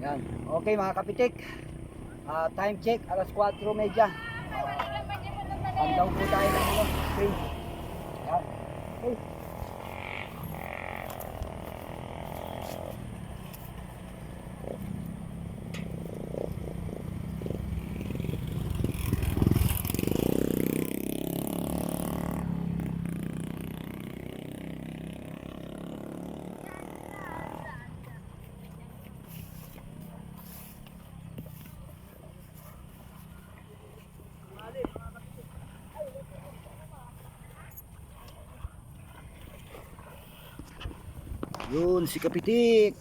Yan. Okay mga kapitik. Time check, alas 4:30. Pandaw po tayo ng screen. Yan. Okay. Yun si Kapitik.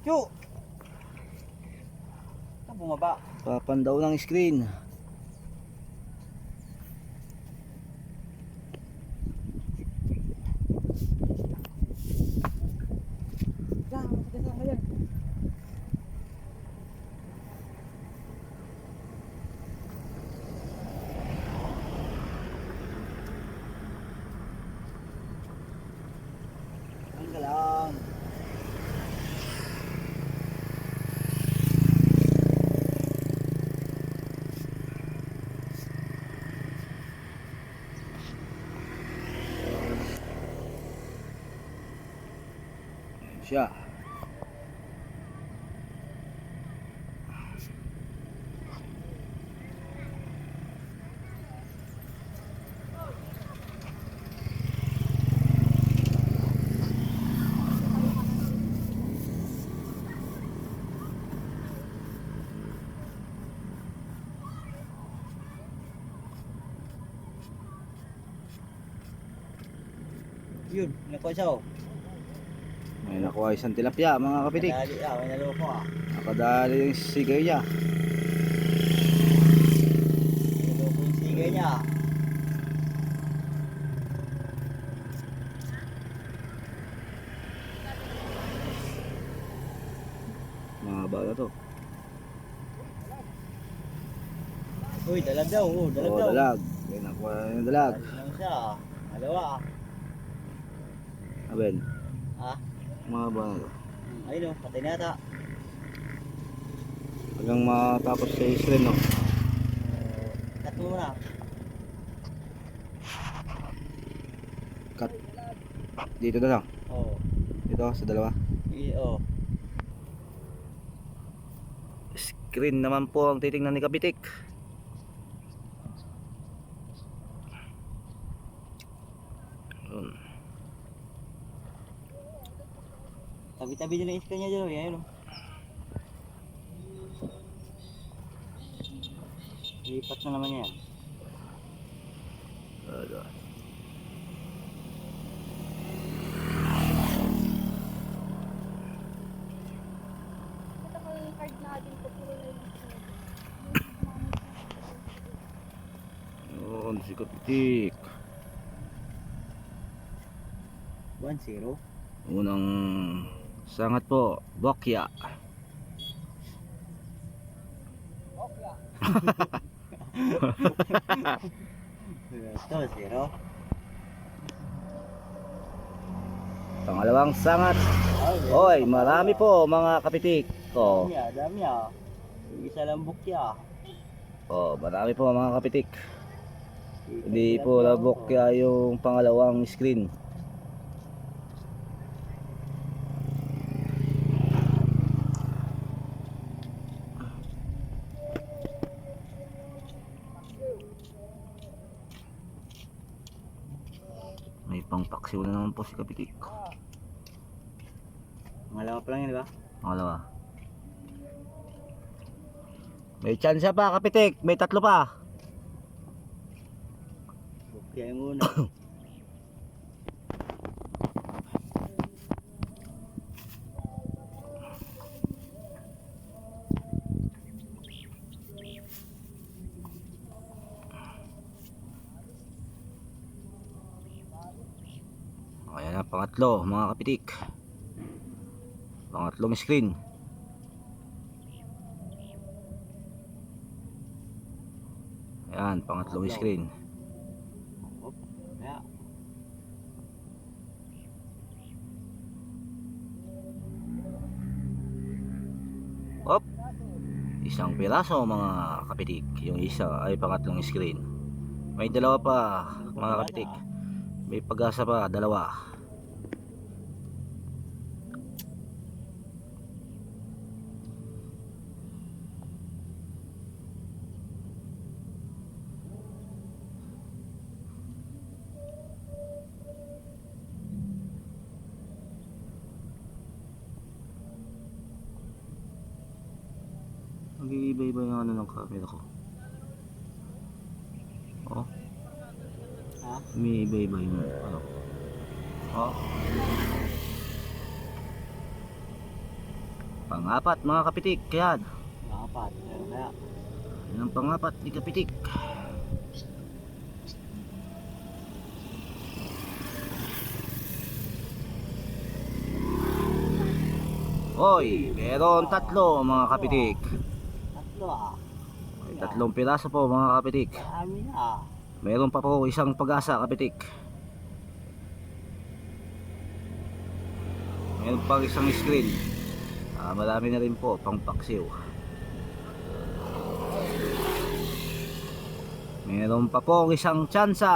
Yo. Ito bumaba. Papandaw ng screen. Lang. Siya. Yun, nakuha siya oh. May nakuha isang tilapia mga kapitik. Nakadali may naloko Nakadali yung sigay niya. Naloko yung sigay niya. Mahaba na to. Uy, dalag daw. Dalag daw. Dalag. May nakuha yung dalag. Dalag lang siya. Dalawa Aben. Mahaba na to. Ayun o, patay na ata. Hanggang matapos sa screen no. Cut mo muna. Cut. Dito na lang. Oo. Dito sa dalawa. Oo. Screen naman po ang titingnan ni Kapitik. Tabi-tabi dyan ang iska niya dyan. Ayan o. Lipat na naman yan. Ito ko yung card natin ko puro na yung yun si Kapitik. 1-0. Unang sangat po, Bokya. Bokya. 2-0. Pangalawang sangat. Oy, marami po mga kapitik. Oh. Dami ah. Isa lang Bokya. Oh, marami po mga kapitik. Hindi po na Bokya yung pangalawang screen. May pangpaksiw na naman po si Kapitik. Pangalawa pa lang yan, di ba? Pangalawa. May chance pa Kapitik, may tatlo pa. Bukya yung una. Ayan na, pangatlo mga kapitik. Pangatlong screen. Ayan, pangatlong screen. Op, isang piraso mga kapitik. Yung isa ay pangatlong screen. May dalawa pa mga kapitik. May pag-asa pa, dalawa. Nag-iiba-iba yung ano ng camera ko. Oh. Ha? Umiiba-iba yung ano. Oh. Pangapat mga kapitik. Yan. Apat. Meron kaya. Yan ang pangapat ni kapitik. Hoy, meron tatlo mga kapitik. Tatlo ah. May tatlong piraso po mga kapitik. Marami na. Meron pa po isang pag-asa kapitik. Meron pa isang screen. Marami na rin po pang paksiw. Meron pa po isang tsansa.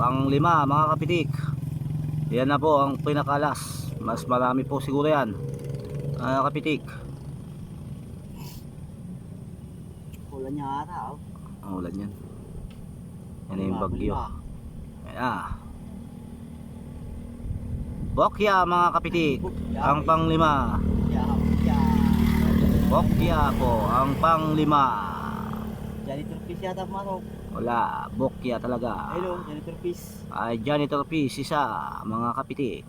Pang-lima mga kapitik. Yan na po ang pinakalas. Mas marami po siguro yan mga kapitik. Ulan niya ata. Ang ulan yan. Yan na yung bagyo. Yan na. Bokya mga kapitik. Ang pang-lima. Bokya po ang pang-lima. Janitor fish yata marok. Wala, bokya talaga. Hello, janitor fish. Ay janitor fish isa mga kapitik.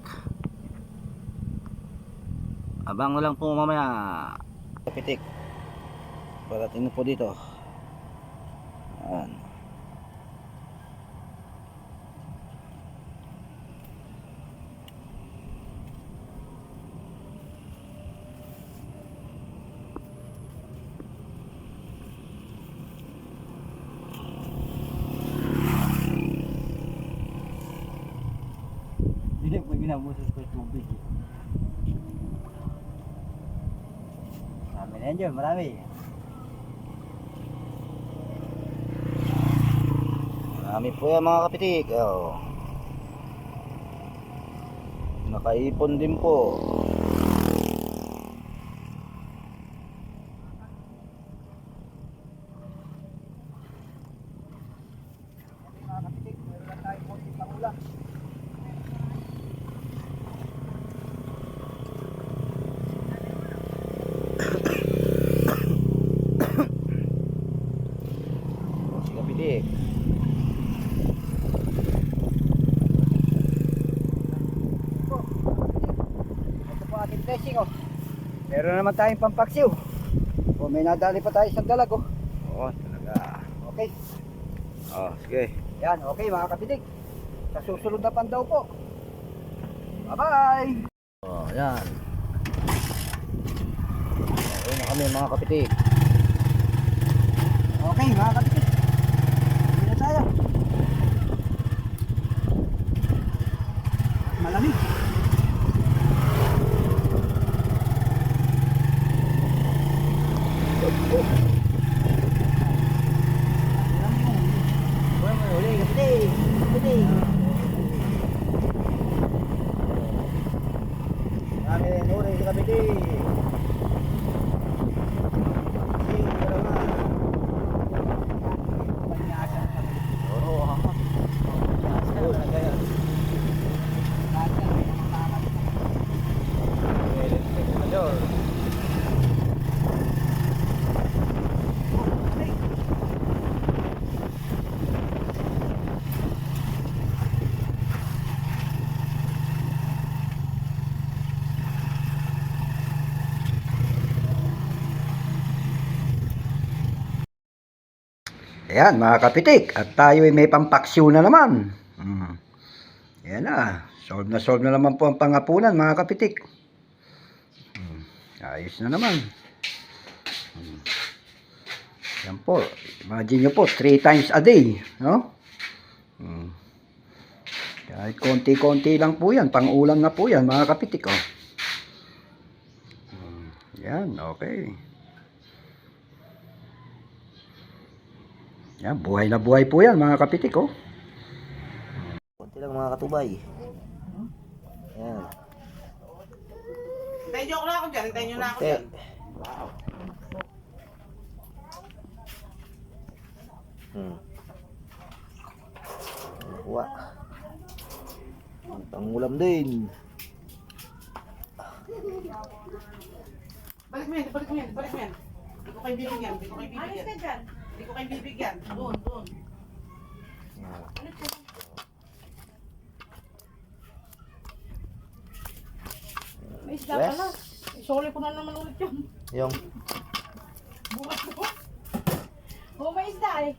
Abang na lang po mamaya kapitik. Parating na po dito. Ayan. Hindi ko ginabusos ko yung tubig. Marami na yan dyan, marami. Marami po yan mga kapitik. Oh. Nakaipon din po. Mga kapitik, meron lang tayo konting pangulang. Si kapitik. Ito po ating blessing oh. Meron naman tayong pampaksiw. O may nadali pa tayo isang dalag oh. Oo, talaga. Okay. Oh, sige. Yan, okay mga kapitik. Sa susunod na pandaw po. Bye-bye! Oh, yan. Ayun na kami mga kapitik. Okay mga kapitik. Hindi na tayo. Malamig. Uli, kapitik. Kapitik. Kami uli sa kapitik. Ayan mga kapitik, at tayo ay may pampaksiw na naman. Ayan na, solve na naman po ang pangapunan mga kapitik. Ayos na naman. Yan po. Imagine nyo po, 3 times a day. No? Kahit konti-konti lang po yan. Pang-ulam na po yan, mga kapitik. Oh. Yan, okay. Yan, buhay na buhay po yan, mga kapitik. Oh. Konti lang mga katubay. Yan. Hintayin nyo ako na ako dyan. Hintayin nyo na ako Konti. dyan. Kuha. Pangulam din. Balik mo yan, balik mo yan, balik mo yan. Hindi ko kayo bibigyan, hindi ko kayo Alis bibigyan. ka dyan. Hindi ko kayo bibigyan. Doon, doon. Alis ka. May isda Yes. pala. Isole ko na naman ulit yun. Yung Bukas ko. Oh, may isda eh.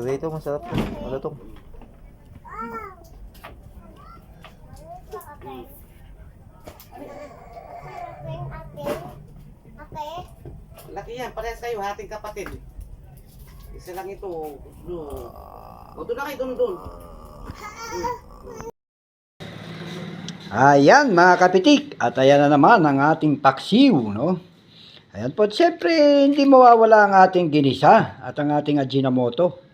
dito masarap. Malutong. Laki yan, parehas kayo, hating kapatid. Isa lang ito. Doon. O, doon na kayo, doon, doon. Ayan, mga kapitik. At ayan na naman ang ating paksiw, no? Ayan po, siyempre, hindi mawawala ang ating ginisa at ang ating Ajinomoto.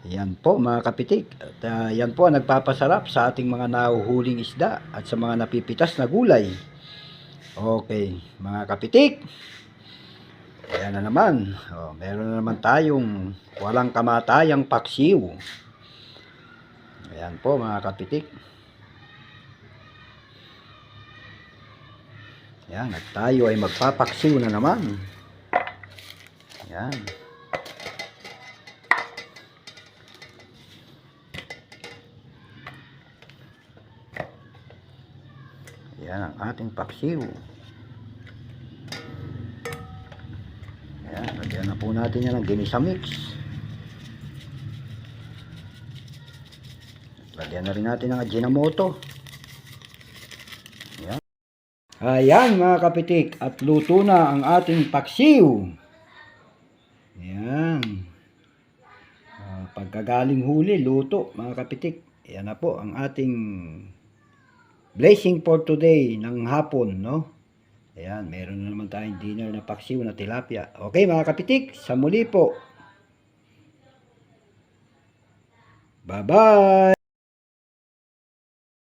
Ayan po, mga kapitik. At yan po ang nagpapasarap sa ating mga nahuhuling isda at sa mga napipitas na gulay. Okay, mga kapitik. Ayan na naman. O, meron na naman tayong walang kamatayang paksiw. Ayan po, mga kapitik. Ayan, at tayo ay magpapaksiw na naman. Ayan. Ayan ang ating paksiw. Ayan, lagyan na po natin yan ng ginisa mix. Lagyan na rin natin ng Ajinomoto. Ayan. Ayan mga kapitik, at luto na ang ating paksiw. Ayan. Pagkagaling huli, luto mga kapitik. Ayan na po ang ating blessing for today ng hapon, no? Ayan, meron na naman tayong dinner na paksiw na tilapia. Okay mga kapitik, sa muli po. Bye-bye!